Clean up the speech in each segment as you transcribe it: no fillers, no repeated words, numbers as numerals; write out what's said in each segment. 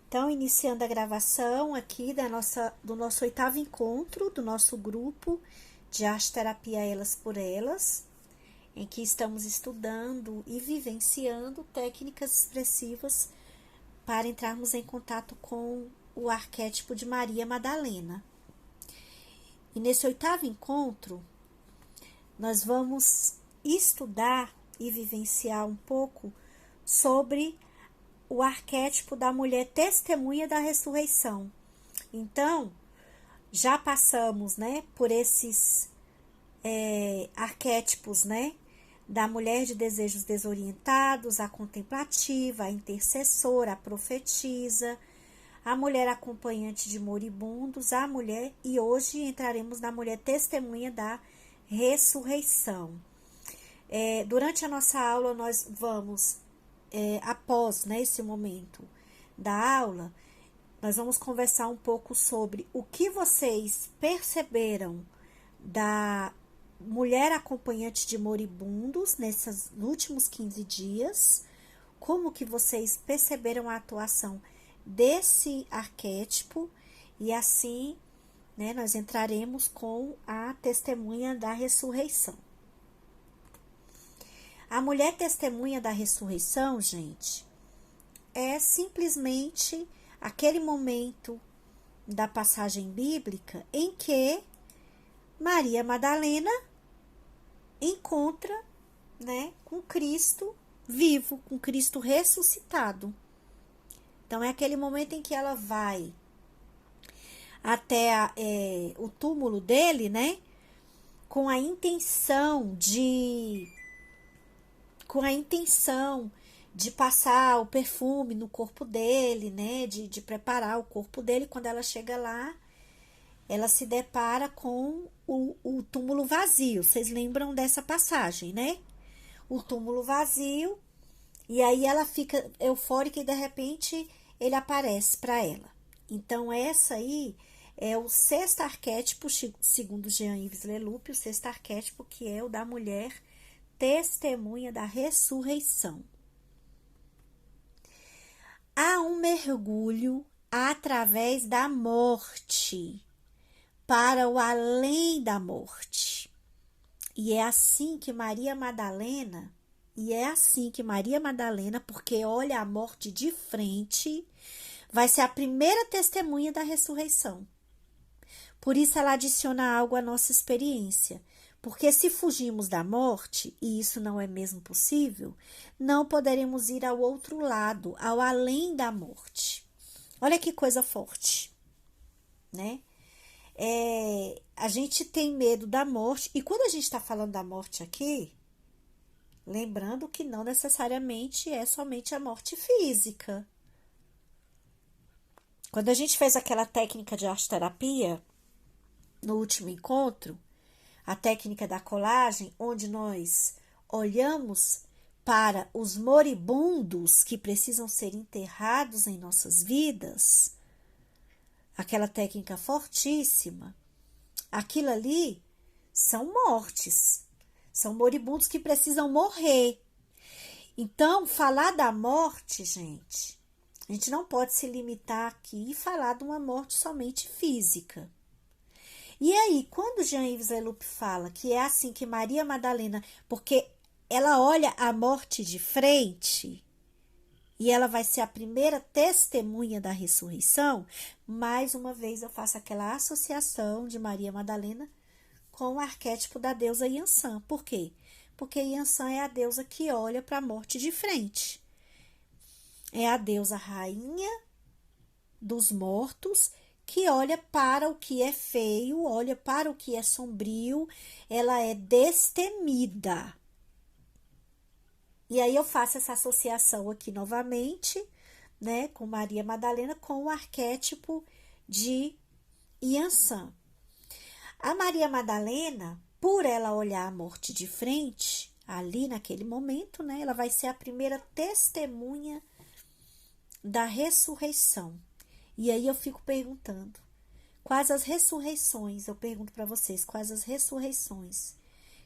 Então, iniciando a gravação aqui do nosso oitavo encontro, do nosso grupo de arte terapia Elas por Elas, em que estamos estudando e vivenciando técnicas expressivas para entrarmos em contato com o arquétipo de Maria Madalena. E nesse oitavo encontro, nós vamos estudar e vivenciar um pouco sobre o arquétipo da mulher testemunha da ressurreição. Então, já passamos, por esses arquétipos, da mulher de desejos desorientados, a contemplativa, a intercessora, a profetisa, a mulher acompanhante de moribundos, e hoje entraremos na mulher testemunha da ressurreição. Durante a nossa aula, nós vamos, após esse momento da aula, nós vamos conversar um pouco sobre o que vocês perceberam da mulher acompanhante de moribundos nesses últimos 15 dias, como que vocês perceberam a atuação desse arquétipo, e assim, nós entraremos com a testemunha da ressurreição. A mulher testemunha da ressurreição, gente, é simplesmente aquele momento da passagem bíblica em que Maria Madalena encontra, com Cristo vivo, com Cristo ressuscitado. Então, é aquele momento em que ela vai até o túmulo dele, com a intenção de passar o perfume no corpo dele, de preparar o corpo dele. Quando ela chega lá, ela se depara com o túmulo vazio. Vocês lembram dessa passagem, O túmulo vazio, e aí ela fica eufórica e de repente ele aparece para ela. Então, essa aí é o sexto arquétipo, segundo Jean-Yves Leloup, o sexto arquétipo, que é o da mulher testemunha da ressurreição. Há um mergulho através da morte para o além da morte. E é assim que Maria Madalena, porque olha a morte de frente, vai ser a primeira testemunha da ressurreição. Por isso ela adiciona algo à nossa experiência. Porque se fugimos da morte, e isso não é mesmo possível, não poderemos ir ao outro lado, ao além da morte. Olha que coisa forte, a gente tem medo da morte, e quando a gente está falando da morte aqui, lembrando que não necessariamente é somente a morte física. Quando a gente fez aquela técnica de arte terapia, no último encontro, a técnica da colagem, onde nós olhamos para os moribundos que precisam ser enterrados em nossas vidas, aquela técnica fortíssima, aquilo ali são mortes, são moribundos que precisam morrer. Então, falar da morte, gente, a gente não pode se limitar aqui e falar de uma morte somente física. E aí, quando Jean-Yves Leloup fala que é assim que Maria Madalena, porque ela olha a morte de frente e ela vai ser a primeira testemunha da ressurreição, mais uma vez eu faço aquela associação de Maria Madalena com o arquétipo da deusa Yansan. Por quê? Porque Yansan é a deusa que olha para a morte de frente. É a deusa rainha dos mortos, que olha para o que é feio, olha para o que é sombrio, ela é destemida. E aí eu faço essa associação aqui novamente, com Maria Madalena, com o arquétipo de Yansan. A Maria Madalena, por ela olhar a morte de frente, ali naquele momento, ela vai ser a primeira testemunha da ressurreição. E aí eu fico perguntando, quais as ressurreições, eu pergunto para vocês, quais as ressurreições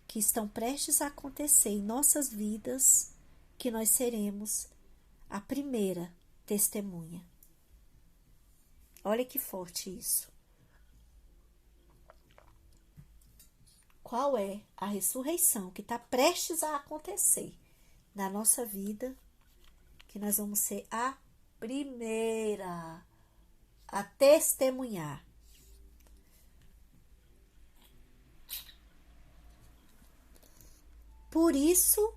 que estão prestes a acontecer em nossas vidas, que nós seremos a primeira testemunha. Olha que forte isso. Qual é a ressurreição que está prestes a acontecer na nossa vida, que nós vamos ser a primeira a testemunhar. Por isso,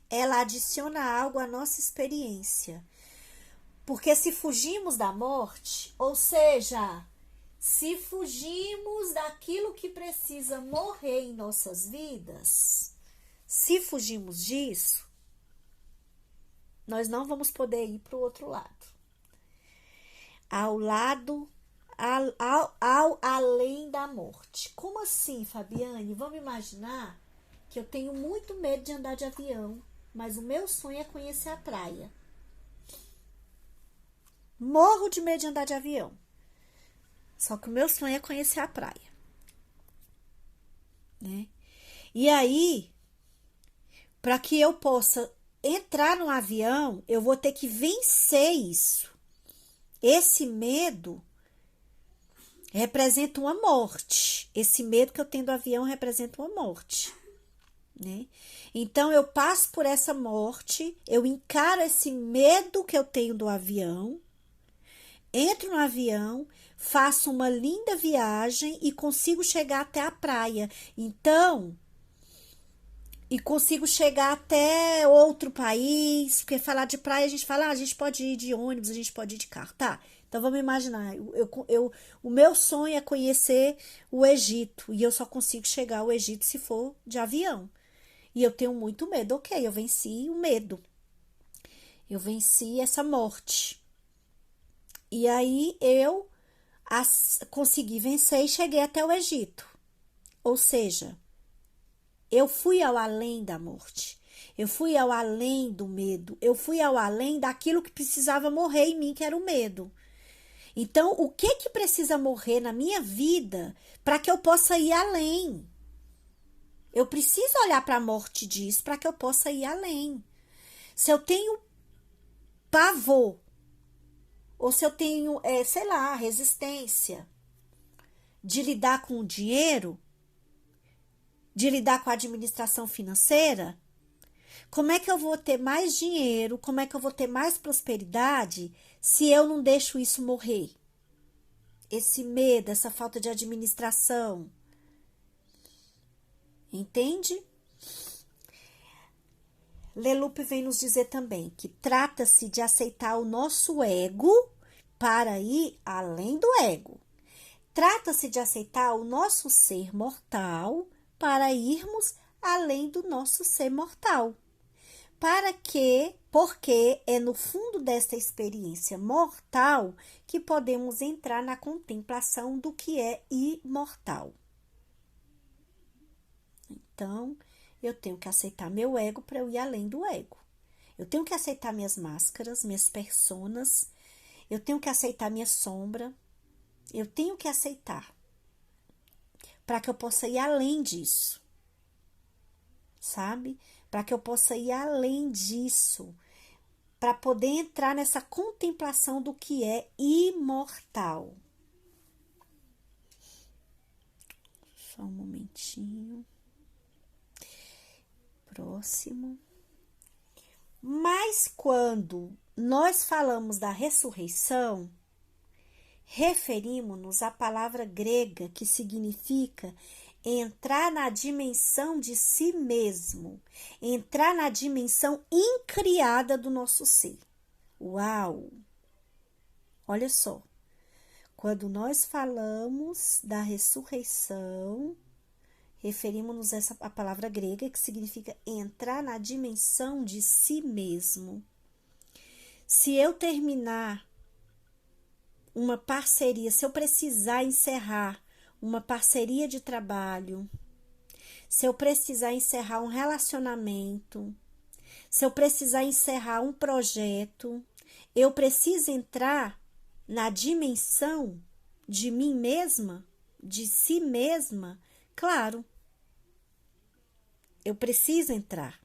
ela adiciona algo à nossa experiência. Porque se fugimos da morte, ou seja, se fugimos daquilo que precisa morrer em nossas vidas, se fugimos disso, nós não vamos poder ir para o outro lado. Ao além da morte. Como assim, Fabiane? Vamos imaginar que eu tenho muito medo de andar de avião, mas o meu sonho é conhecer a praia. Morro de medo de andar de avião. Só que o meu sonho é conhecer a praia. Né? E aí, para que eu possa entrar no avião, eu vou ter que vencer isso. Esse medo representa uma morte. Esse medo que eu tenho do avião representa uma morte. Né? Então, eu passo por essa morte, eu encaro esse medo que eu tenho do avião, entro no avião, faço uma linda viagem e consigo chegar até a praia. Então, e consigo chegar até outro país, porque falar de praia a gente fala, a gente pode ir de ônibus, a gente pode ir de carro, tá? Então vamos imaginar, o meu sonho é conhecer o Egito e eu só consigo chegar ao Egito se for de avião. E eu tenho muito medo, ok, eu venci o medo, eu venci essa morte. E aí eu consegui vencer e cheguei até o Egito. Ou seja, eu fui ao além da morte. Eu fui ao além do medo. Eu fui ao além daquilo que precisava morrer em mim, que era o medo. Então, o que precisa morrer na minha vida para que eu possa ir além? Eu preciso olhar para a morte disso para que eu possa ir além. Se eu tenho pavor, ou se eu tenho, sei lá, resistência de lidar com o dinheiro, de lidar com a administração financeira, como é que eu vou ter mais dinheiro, como é que eu vou ter mais prosperidade se eu não deixo isso morrer? Esse medo, essa falta de administração. Entende? Leloup vem nos dizer também que trata-se de aceitar o nosso ego para ir além do ego. Trata-se de aceitar o nosso ser mortal para irmos além do nosso ser mortal. Porque é no fundo desta experiência mortal que podemos entrar na contemplação do que é imortal. Então, eu tenho que aceitar meu ego para eu ir além do ego. Eu tenho que aceitar minhas máscaras, minhas personas. Eu tenho que aceitar minha sombra. Eu tenho que aceitar para que eu possa ir além disso. Sabe? Para que eu possa ir além disso. Para poder entrar nessa contemplação do que é imortal. Só um momentinho. Próximo. Mas quando nós falamos da ressurreição, referimos-nos à palavra grega que significa entrar na dimensão de si mesmo, entrar na dimensão incriada do nosso ser. Uau! Olha só, quando nós falamos da ressurreição, referimos-nos à palavra grega que significa entrar na dimensão de si mesmo. Se eu terminar uma parceria, se eu precisar encerrar uma parceria de trabalho, se eu precisar encerrar um relacionamento, se eu precisar encerrar um projeto, eu preciso entrar na dimensão de mim mesma, de si mesma, claro. Eu preciso entrar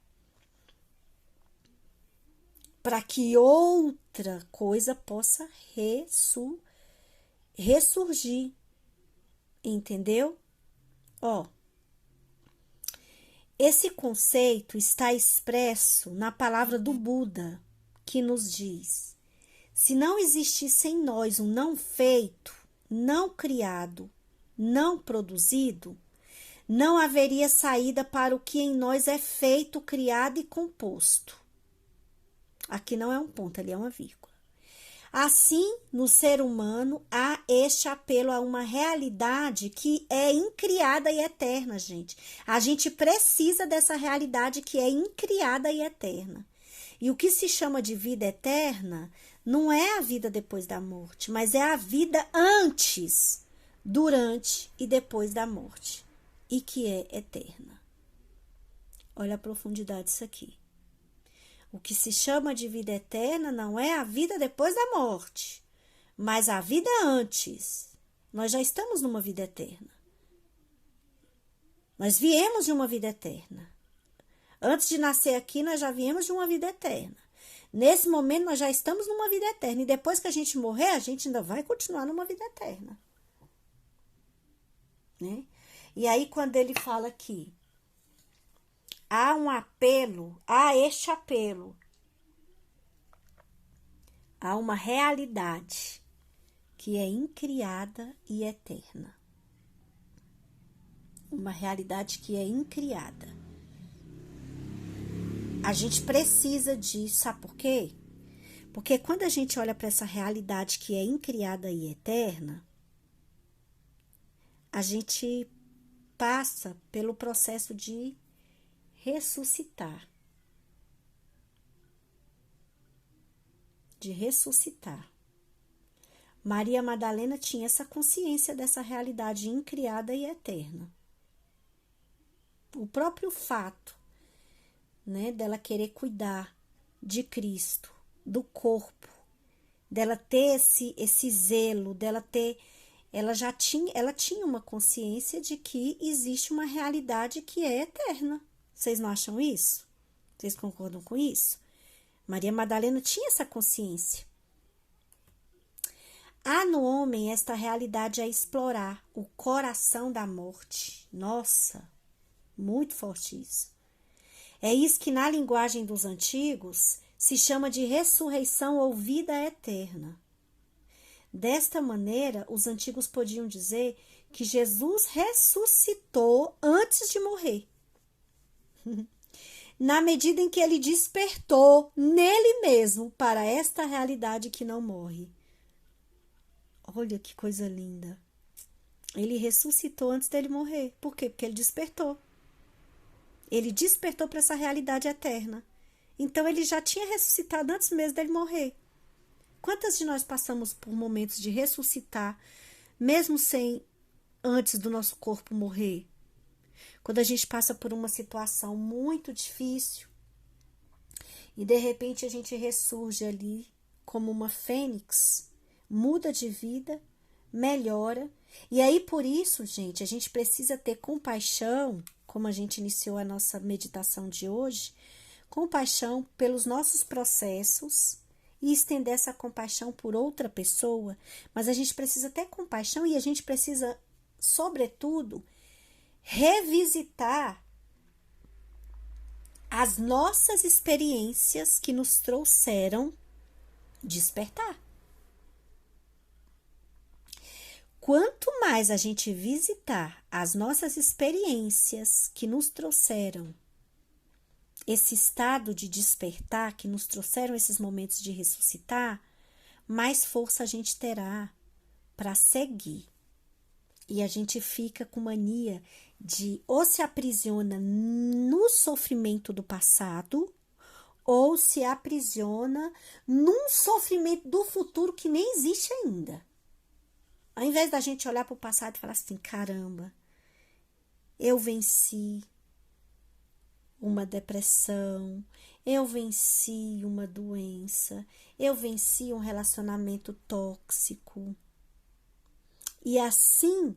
para que outra coisa possa ressurgir. ressurgir. Entendeu? Ó, esse conceito está expresso na palavra do Buda, que nos diz: se não existisse em nós um não feito, não criado, não produzido, não haveria saída para o que em nós é feito, criado e composto. Aqui não é um ponto, ali é uma vírgula. Assim, no ser humano, há este apelo a uma realidade que é incriada e eterna, gente. A gente precisa dessa realidade que é incriada e eterna. E o que se chama de vida eterna não é a vida depois da morte, mas é a vida antes, durante e depois da morte, e que é eterna. Olha a profundidade disso aqui. O que se chama de vida eterna não é a vida depois da morte, mas a vida antes. Nós já estamos numa vida eterna. Nós viemos de uma vida eterna. Antes de nascer aqui, nós já viemos de uma vida eterna. Nesse momento, nós já estamos numa vida eterna. E depois que a gente morrer, a gente ainda vai continuar numa vida eterna. Né? E aí, quando ele fala aqui, há um apelo, há este apelo, há uma realidade que é incriada e eterna. Uma realidade que é incriada. A gente precisa disso, sabe por quê? Porque quando a gente olha para essa realidade que é incriada e eterna, a gente passa pelo processo de ressuscitar. De ressuscitar. Maria Madalena tinha essa consciência dessa realidade incriada e eterna. O próprio fato, né, dela querer cuidar de Cristo, do corpo, dela ter esse zelo, ela tinha uma consciência de que existe uma realidade que é eterna. Vocês não acham isso? Vocês concordam com isso? Maria Madalena tinha essa consciência. Há no homem esta realidade a explorar, o coração da morte. Nossa, muito forte isso. É isso que na linguagem dos antigos se chama de ressurreição ou vida eterna. Desta maneira, os antigos podiam dizer que Jesus ressuscitou antes de morrer. Na medida em que ele despertou nele mesmo para esta realidade que não morre. Olha que coisa linda. Ele ressuscitou antes dele morrer. Por quê? Porque ele despertou. Ele despertou para essa realidade eterna. Então, ele já tinha ressuscitado antes mesmo dele morrer. Quantas de nós passamos por momentos de ressuscitar, mesmo sem antes do nosso corpo morrer? Quando a gente passa por uma situação muito difícil e de repente a gente ressurge ali como uma fênix, muda de vida, melhora. E aí por isso, gente, a gente precisa ter compaixão, como a gente iniciou a nossa meditação de hoje, compaixão pelos nossos processos e estender essa compaixão por outra pessoa, mas a gente precisa ter compaixão e a gente precisa, sobretudo, revisitar as nossas experiências que nos trouxeram despertar. Quanto mais a gente visitar as nossas experiências que nos trouxeram esse estado de despertar, que nos trouxeram esses momentos de ressuscitar, mais força a gente terá para seguir. E a gente fica com mania de ou se aprisiona no sofrimento do passado ou se aprisiona num sofrimento do futuro que nem existe ainda. Ao invés da gente olhar para o passado e falar assim, caramba, eu venci uma depressão, eu venci uma doença, eu venci um relacionamento tóxico. E assim,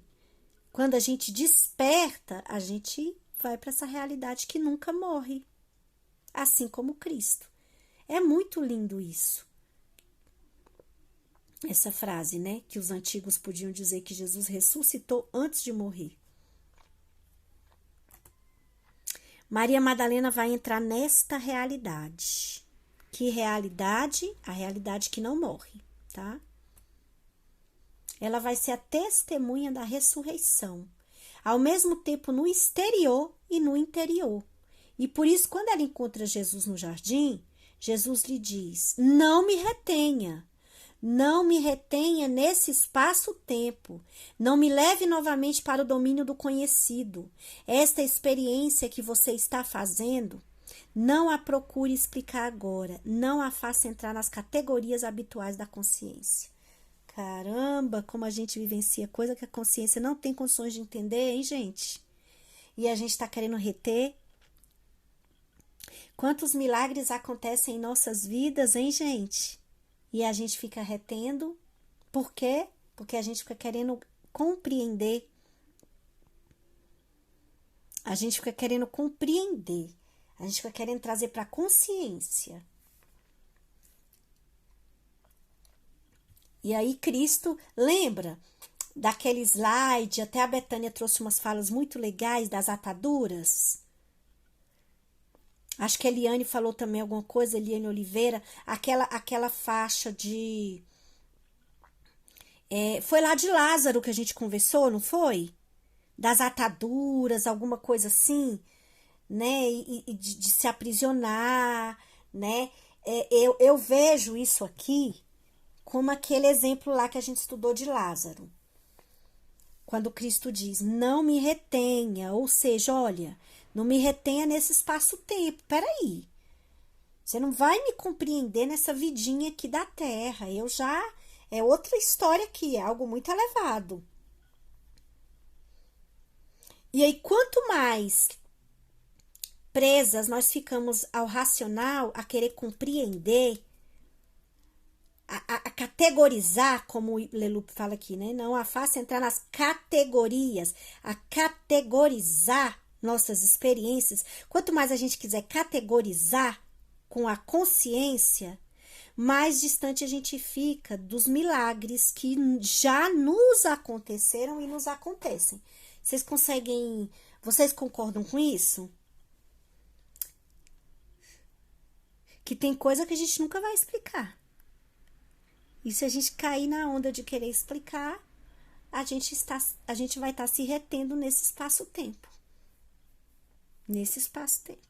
quando a gente desperta, a gente vai para essa realidade que nunca morre, assim como Cristo. É muito lindo isso. essa frase, né? Que os antigos podiam dizer que Jesus ressuscitou antes de morrer. Maria Madalena vai entrar nesta realidade. Que realidade? A realidade que não morre, tá? Ela vai ser a testemunha da ressurreição, ao mesmo tempo no exterior e no interior. E por isso, quando ela encontra Jesus no jardim, Jesus lhe diz: não me retenha. Não me retenha nesse espaço-tempo. Não me leve novamente para o domínio do conhecido. Esta experiência que você está fazendo, não a procure explicar agora. Não a faça entrar nas categorias habituais da consciência. Caramba, como a gente vivencia coisa que a consciência não tem condições de entender, hein, gente? E a gente está querendo reter. Quantos milagres acontecem em nossas vidas, hein, gente? E a gente fica retendo. Por quê? Porque a gente fica querendo compreender. A gente fica querendo compreender. A gente fica querendo trazer para a consciência. E aí Cristo, lembra daquele slide, até a Betânia trouxe umas falas muito legais das ataduras. Acho que a Eliane falou também alguma coisa, Eliane Oliveira, aquela faixa de... foi lá de Lázaro que a gente conversou, não foi? Das ataduras, alguma coisa assim, né? E de se aprisionar, né? Eu vejo isso aqui como aquele exemplo lá que a gente estudou de Lázaro. Quando Cristo diz, não me retenha, ou seja, olha, não me retenha nesse espaço-tempo. Peraí, você não vai me compreender nessa vidinha aqui da Terra. É outra história aqui, é algo muito elevado. E aí, quanto mais presas nós ficamos ao racional, a querer compreender, a categorizar, como o Leloup fala aqui, né? Não a faça entrar nas categorias, a categorizar nossas experiências. Quanto mais a gente quiser categorizar com a consciência, mais distante a gente fica dos milagres que já nos aconteceram e nos acontecem. Vocês concordam com isso? Que tem coisa que a gente nunca vai explicar. E se a gente cair na onda de querer explicar, a gente vai estar se retendo nesse espaço-tempo. Nesse espaço-tempo.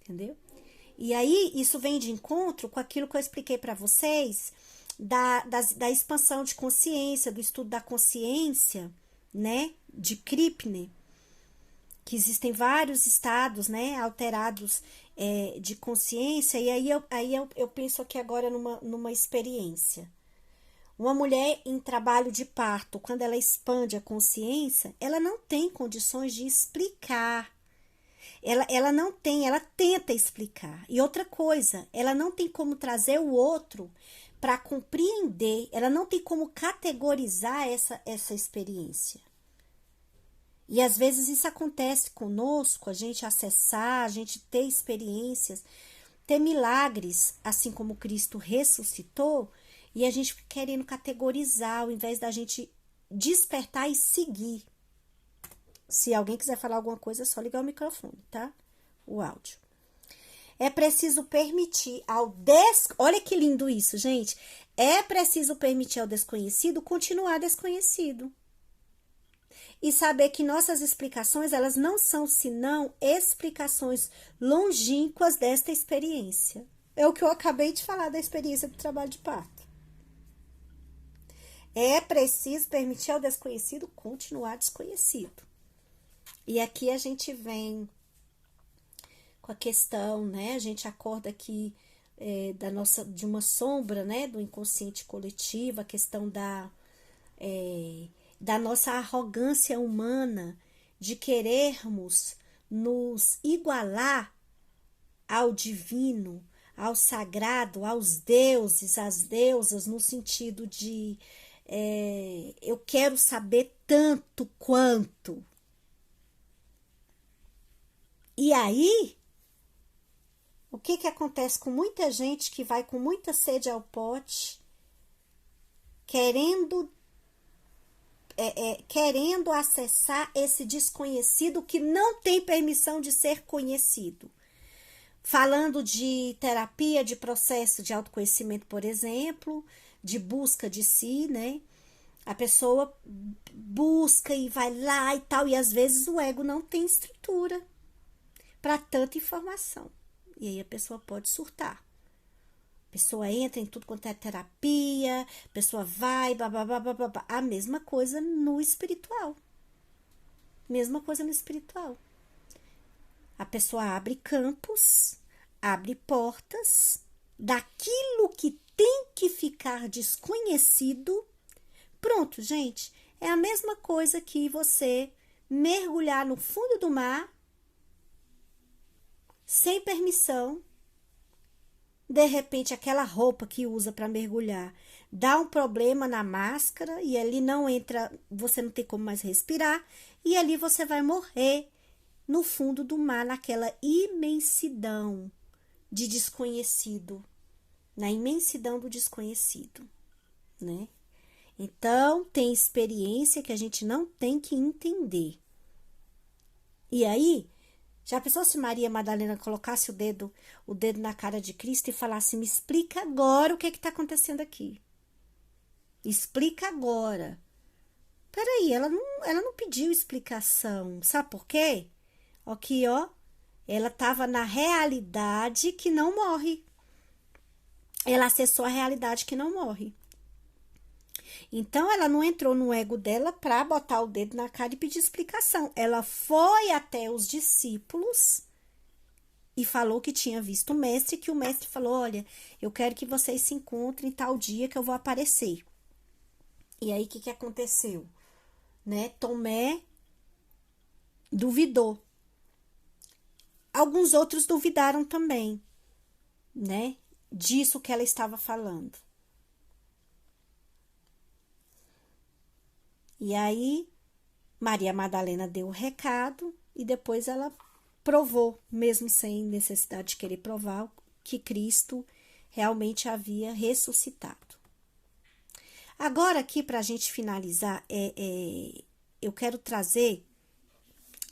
Entendeu? E aí, isso vem de encontro com aquilo que eu expliquei para vocês, da expansão de consciência, do estudo da consciência, né? De Krippner, que existem vários estados, né? Alterados de consciência. E aí eu penso aqui agora numa experiência. Uma mulher em trabalho de parto, quando ela expande a consciência, ela não tem condições de explicar. Ela não tem, ela tenta explicar. E outra coisa, ela não tem como trazer o outro para compreender, ela não tem como categorizar essa experiência. E às vezes isso acontece conosco, a gente acessar, a gente ter experiências, ter milagres, assim como Cristo ressuscitou, e a gente querendo categorizar, ao invés da gente despertar e seguir. Se alguém quiser falar alguma coisa, é só ligar o microfone, tá? O áudio. É preciso permitir Olha que lindo isso, gente. É preciso permitir ao desconhecido continuar desconhecido. E saber que nossas explicações, elas não são senão explicações longínquas desta experiência. É o que eu acabei de falar da experiência do trabalho de parto. É preciso permitir ao desconhecido continuar desconhecido. E aqui a gente vem com a questão, né? A gente acorda aqui de uma sombra, né? Do inconsciente coletivo, a questão da nossa arrogância humana de querermos nos igualar ao divino, ao sagrado, aos deuses, às deusas, no sentido de eu quero saber tanto quanto. E aí, o que acontece com muita gente que vai com muita sede ao pote querendo acessar esse desconhecido que não tem permissão de ser conhecido. Falando de terapia, de processo de autoconhecimento, por exemplo, de busca de si, né? A pessoa busca e vai lá e tal, e às vezes o ego não tem estrutura para tanta informação. E aí a pessoa pode surtar. A pessoa entra em tudo quanto é terapia, a pessoa vai, babá. A mesma coisa no espiritual. Mesma coisa no espiritual. A pessoa abre campos, abre portas daquilo que tem que ficar desconhecido. Pronto, gente. É a mesma coisa que você mergulhar no fundo do mar sem permissão. De repente, aquela roupa que usa para mergulhar dá um problema na máscara e ali não entra, você não tem como mais respirar e ali você vai morrer no fundo do mar, naquela imensidão de desconhecido, na imensidão do desconhecido, né? Então, tem experiência que a gente não tem que entender. E aí, já pensou se Maria Madalena colocasse o dedo na cara de Cristo e falasse: me explica agora o que está acontecendo aqui. Explica agora. Peraí, ela não pediu explicação. Sabe por quê? Aqui, ó. Ela estava na realidade que não morre. Ela acessou a realidade que não morre. Então, ela não entrou no ego dela para botar o dedo na cara e pedir explicação. Ela foi até os discípulos e falou que tinha visto o mestre, que o mestre falou: olha, eu quero que vocês se encontrem tal dia que eu vou aparecer. E aí, o que aconteceu? Né? Tomé duvidou. Alguns outros duvidaram também, né? Disso que ela estava falando. E aí, Maria Madalena deu o recado e depois ela provou, mesmo sem necessidade de querer provar, que Cristo realmente havia ressuscitado. Agora, aqui, para a gente finalizar, eu quero trazer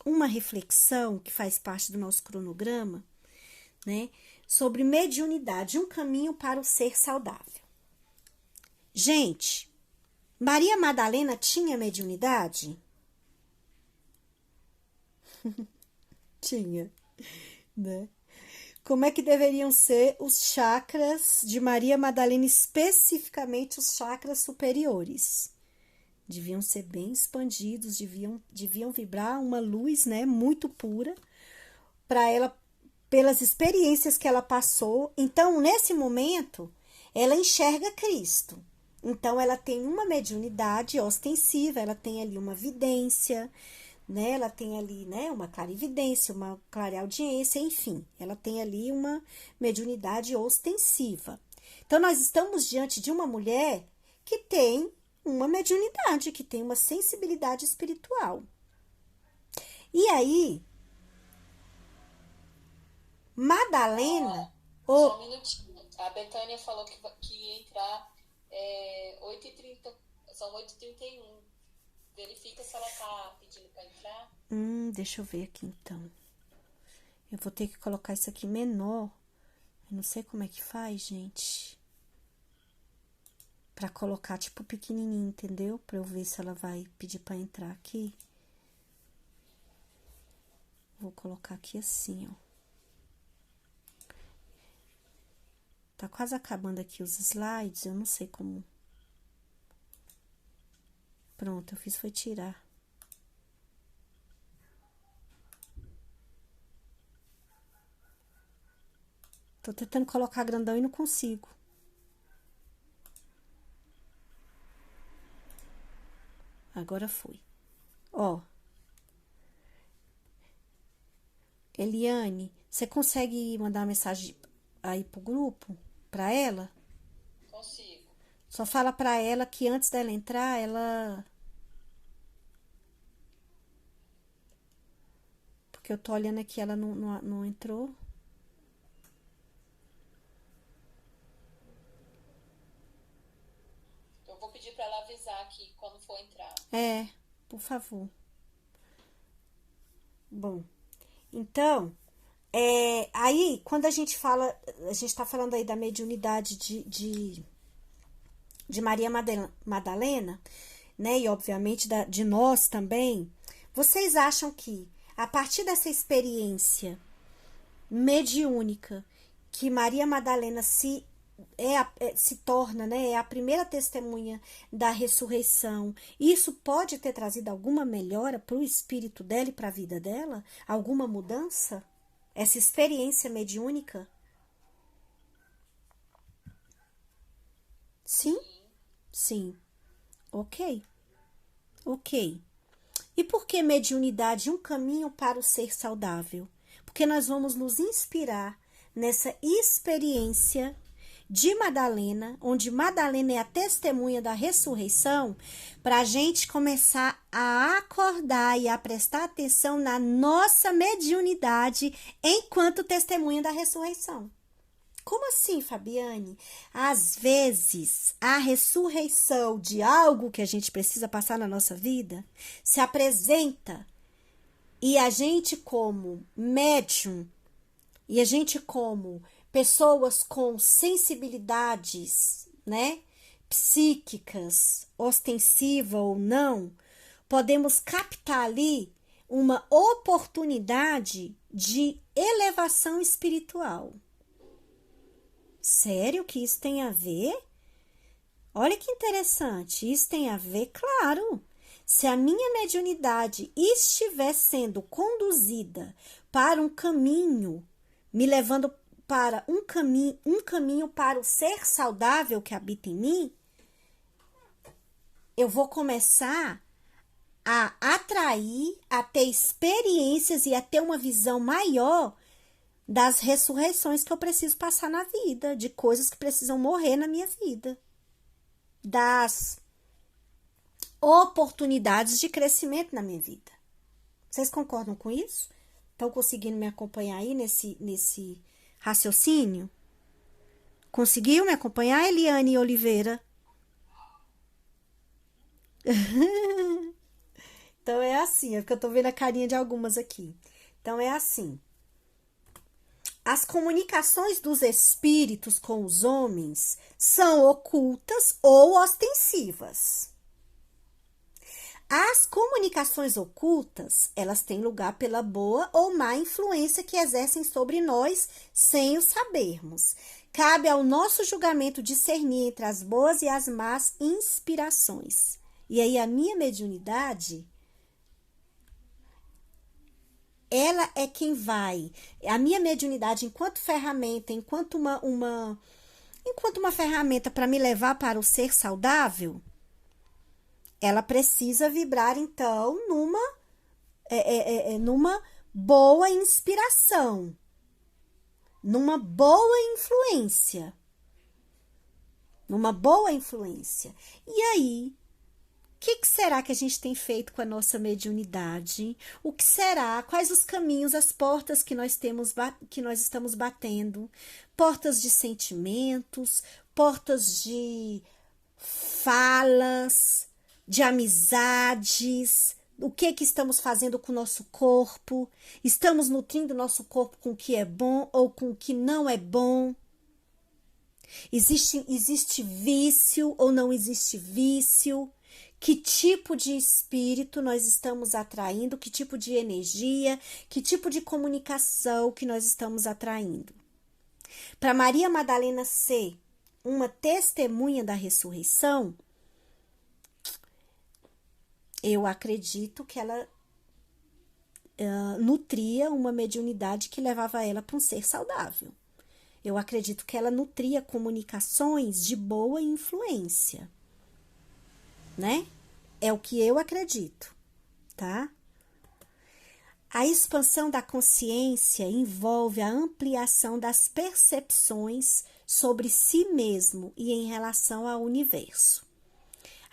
uma reflexão que faz parte do nosso cronograma, né? Sobre mediunidade, um caminho para o ser saudável. Gente, Maria Madalena tinha mediunidade? Tinha, né? Como é que deveriam ser os chakras de Maria Madalena, especificamente os chakras superiores? Deviam ser bem expandidos, deviam vibrar uma luz, né, muito pura para ela, pelas experiências que ela passou. Então, nesse momento, ela enxerga Cristo. Então, ela tem uma mediunidade ostensiva, ela tem ali uma vidência, né? Ela tem ali, né, uma clarividência, uma clareaudiência, enfim, ela tem ali uma mediunidade ostensiva. Então, nós estamos diante de uma mulher que tem uma mediunidade, que tem uma sensibilidade espiritual. E aí, Madalena... Só um minutinho. A Betânia falou que ia entrar 8h30, são 8h31. Verifica se ela tá pedindo para entrar. Deixa eu ver aqui, então. Eu vou ter que colocar isso aqui menor. Eu não sei como é que faz, gente. Pra colocar, tipo, pequenininho, entendeu? Pra eu ver se ela vai pedir pra entrar aqui. Vou colocar aqui assim, ó. Tá quase acabando aqui os slides, eu não sei como. Pronto, eu fiz foi tirar. Tô tentando colocar grandão e não consigo. Agora foi. Ó. Eliane, você consegue mandar uma mensagem aí pro grupo? Pra ela? Consigo. Só fala pra ela que antes dela entrar, ela... Porque eu tô olhando aqui, ela não entrou. Eu vou pedir para ela avisar aqui quando for entrar. Por favor. Bom, então, aí, quando a gente está falando aí da mediunidade de Maria Madalena, né, e obviamente de nós também, vocês acham que, a partir dessa experiência mediúnica, que Maria Madalena se torna, né, é a primeira testemunha da ressurreição, isso pode ter trazido alguma melhora para o espírito dela e para a vida dela? Alguma mudança? Essa experiência mediúnica? Sim? Sim. Ok. E por que mediunidade um caminho para o ser saudável? Porque nós vamos nos inspirar nessa experiência de Madalena, onde Madalena é a testemunha da ressurreição, para a gente começar a acordar e a prestar atenção na nossa mediunidade enquanto testemunha da ressurreição. Como assim, Fabiane? Às vezes, a ressurreição de algo que a gente precisa passar na nossa vida se apresenta e a gente, como médium, e a gente, como pessoas com sensibilidades, né, psíquicas, ostensiva ou não, podemos captar ali uma oportunidade de elevação espiritual. Sério que isso tem a ver? Olha que interessante, isso tem a ver, claro. Se a minha mediunidade estiver sendo conduzida para um caminho, me levando para um caminho para o ser saudável que habita em mim, eu vou começar a atrair, a ter experiências e a ter uma visão maior das ressurreições que eu preciso passar na vida, de coisas que precisam morrer na minha vida, das oportunidades de crescimento na minha vida. Vocês concordam com isso? Estão conseguindo me acompanhar aí nesse raciocínio? Conseguiu me acompanhar, Eliane Oliveira? Então é assim, é porque eu tô vendo a carinha de algumas aqui. Então é assim. As comunicações dos espíritos com os homens são ocultas ou ostensivas. As comunicações ocultas, elas têm lugar pela boa ou má influência que exercem sobre nós sem o sabermos. Cabe ao nosso julgamento discernir entre as boas e as más inspirações. E aí a minha mediunidade, ela é quem vai. A minha mediunidade enquanto ferramenta, enquanto uma ferramenta para me levar para o ser saudável, ela precisa vibrar, então, numa boa inspiração, numa boa influência. E aí, o que será que a gente tem feito com a nossa mediunidade? O que será? Quais os caminhos, as portas que nós estamos batendo? Portas de sentimentos, portas de falas, de amizades, o que estamos fazendo com o nosso corpo? Estamos nutrindo o nosso corpo com o que é bom ou com o que não é bom? Existe vício ou não existe vício? Que tipo de espírito nós estamos atraindo? Que tipo de energia? Que tipo de comunicação que nós estamos atraindo? Para Maria Madalena ser uma testemunha da ressurreição, eu acredito que ela nutria uma mediunidade que levava ela para um ser saudável. Eu acredito que ela nutria comunicações de boa influência, né? É o que eu acredito, tá? A expansão da consciência envolve a ampliação das percepções sobre si mesmo e em relação ao universo.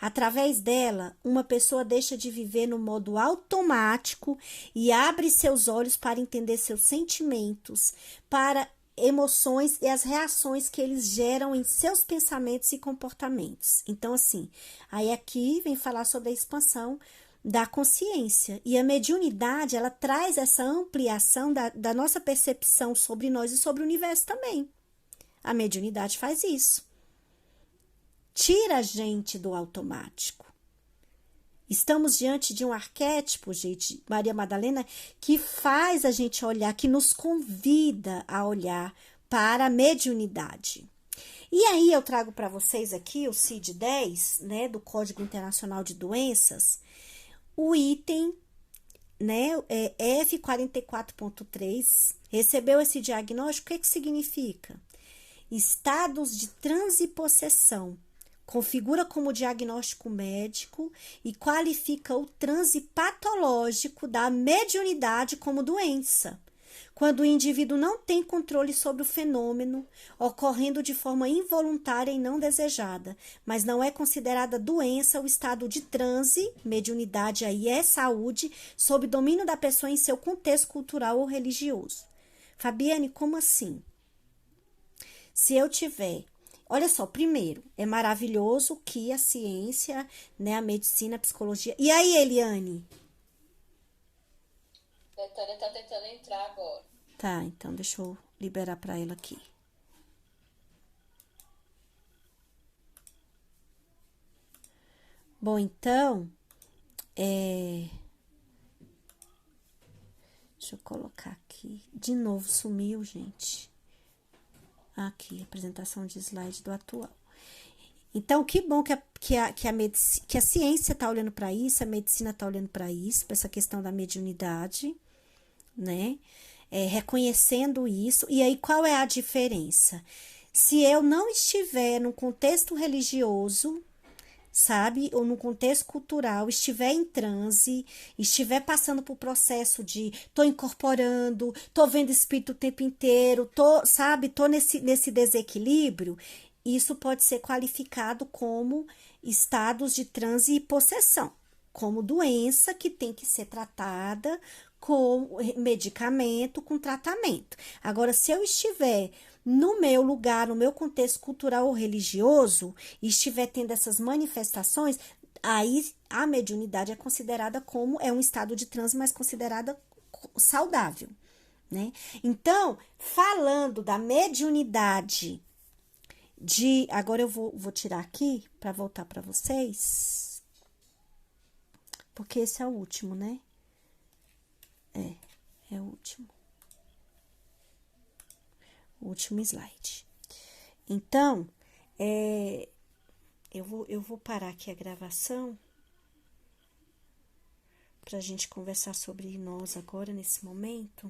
Através dela, uma pessoa deixa de viver no modo automático e abre seus olhos para entender seus sentimentos, para emoções e as reações que eles geram em seus pensamentos e comportamentos. Então, assim, aí aqui vem falar sobre a expansão da consciência. E a mediunidade, ela traz essa ampliação da nossa percepção sobre nós e sobre o universo também. A mediunidade faz isso. Tira a gente do automático. Estamos diante de um arquétipo, gente, Maria Madalena, que faz a gente olhar, que nos convida a olhar para a mediunidade. E aí eu trago para vocês aqui o CID-10, né, do Código Internacional de Doenças, o item, né, F44.3, recebeu esse diagnóstico, o que significa? Estados de transe e possessão. Configura como diagnóstico médico e qualifica o transe patológico da mediunidade como doença, quando o indivíduo não tem controle sobre o fenômeno, ocorrendo de forma involuntária e não desejada, mas não é considerada doença o estado de transe, mediunidade aí é saúde, sob domínio da pessoa em seu contexto cultural ou religioso. Fabiane, como assim? Se eu tiver... Olha só, primeiro, é maravilhoso que a ciência, né, a medicina, a psicologia... E aí, Eliane? Betânia tá tentando entrar agora. Tá, então deixa eu liberar para ela aqui. Bom, então, deixa eu colocar aqui. De novo, sumiu, gente. Aqui, apresentação de slide do atual. Então, que bom que a ciência está olhando para isso, a medicina está olhando para isso, para essa questão da mediunidade, né? Reconhecendo isso. E aí, qual é a diferença? Se eu não estiver num contexto religioso, sabe, ou num contexto cultural, estiver em transe, estiver passando por processo de tô incorporando, tô vendo espírito o tempo inteiro, tô nesse desequilíbrio, isso pode ser qualificado como estados de transe e possessão, como doença que tem que ser tratada com medicamento, com tratamento. Agora, se eu estiver no meu lugar, no meu contexto cultural ou religioso, e estiver tendo essas manifestações, aí a mediunidade é considerada como, é um estado de transe, mas considerada saudável, né? Então, falando da mediunidade agora eu vou tirar aqui para voltar para vocês, porque esse é o último, né? É o último. O último slide. Então, eu vou parar aqui a gravação para a gente conversar sobre nós agora, nesse momento.